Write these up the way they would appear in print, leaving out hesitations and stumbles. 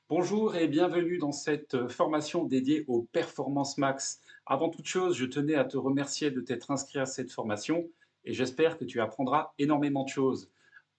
Bonjour et bienvenue dans cette formation dédiée aux Performance Max. Avant toute chose, je tenais à te remercier de t'être inscrit à cette formation et j'espère que tu apprendras énormément de choses.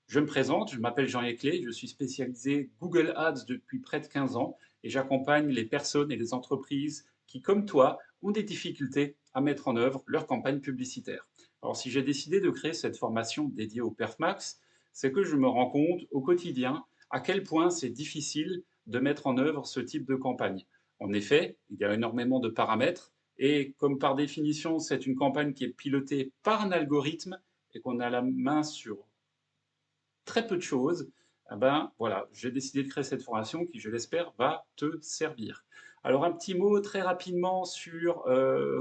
Je me présente, je m'appelle Jean Yeclé, je suis spécialisé Google Ads depuis près de 15 ans et j'accompagne les personnes et les entreprises qui, comme toi, ont des difficultés à mettre en œuvre leur campagne publicitaire. Alors, si j'ai décidé de créer cette formation dédiée au PerfMax, c'est que je me rends compte au quotidien à quel point c'est difficile de mettre en œuvre ce type de campagne. En effet, il y a énormément de paramètres et comme par définition, c'est une campagne qui est pilotée par un algorithme et qu'on a la main sur très peu de choses, eh ben, voilà, j'ai décidé de créer cette formation qui, je l'espère, va te servir. Alors, un petit mot très rapidement sur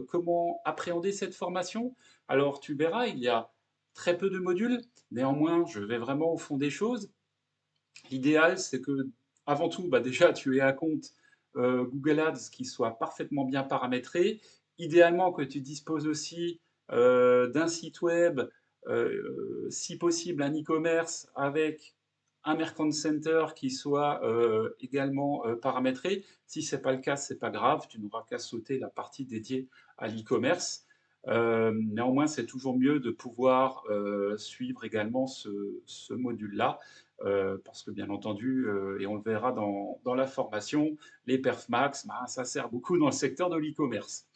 comment appréhender cette formation. Alors, tu verras, il y a très peu de modules. Néanmoins, je vais vraiment au fond des choses. L'idéal, c'est que, avant tout, bah, déjà, tu aies un compte Google Ads qui soit parfaitement bien paramétré. Idéalement, que tu disposes aussi d'un site web, si possible un e-commerce avec un Merchant Center qui soit également paramétré. Si ce n'est pas le cas, ce n'est pas grave, tu n'auras qu'à sauter la partie dédiée à l'e-commerce. Néanmoins, c'est toujours mieux de pouvoir suivre également ce module-là parce que bien entendu, et on le verra dans la formation, les perfs max, bah, ça sert beaucoup dans le secteur de l'e-commerce.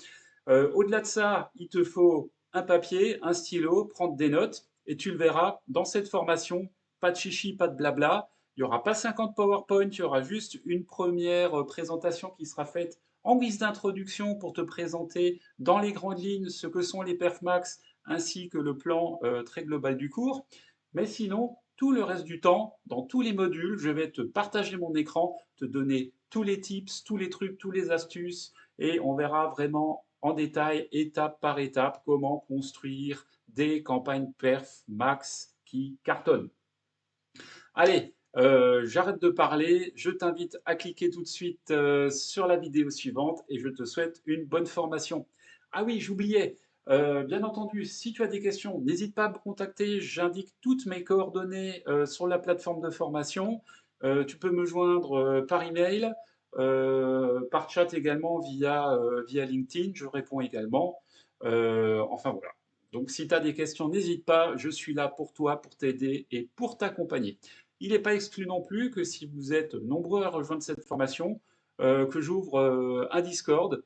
Au-delà de ça, il te faut un papier, un stylo, prendre des notes, et tu le verras dans cette formation, pas de chichi, pas de blabla. Il n'y aura pas 50 PowerPoint, il y aura juste une première présentation qui sera faite en guise d'introduction pour te présenter dans les grandes lignes ce que sont les perfs max ainsi que le plan très global du cours. Mais sinon, tout le reste du temps, dans tous les modules, je vais te partager mon écran, te donner tous les tips, tous les trucs, tous les astuces, et on verra vraiment en détail, étape par étape, comment construire des campagnes perf max qui cartonnent. Allez, j'arrête de parler, je t'invite à cliquer tout de suite sur la vidéo suivante et je te souhaite une bonne formation. Ah oui, j'oubliais, bien entendu, si tu as des questions, n'hésite pas à me contacter, j'indique toutes mes coordonnées sur la plateforme de formation. Tu peux me joindre par email, par chat également via LinkedIn, je réponds également. Enfin voilà. Donc si tu as des questions, n'hésite pas, je suis là pour toi, pour t'aider et pour t'accompagner. Il n'est pas exclu non plus que si vous êtes nombreux à rejoindre cette formation, que j'ouvre un Discord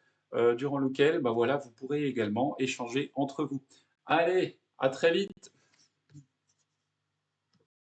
durant lequel bah voilà, vous pourrez également échanger entre vous. Allez, à très vite.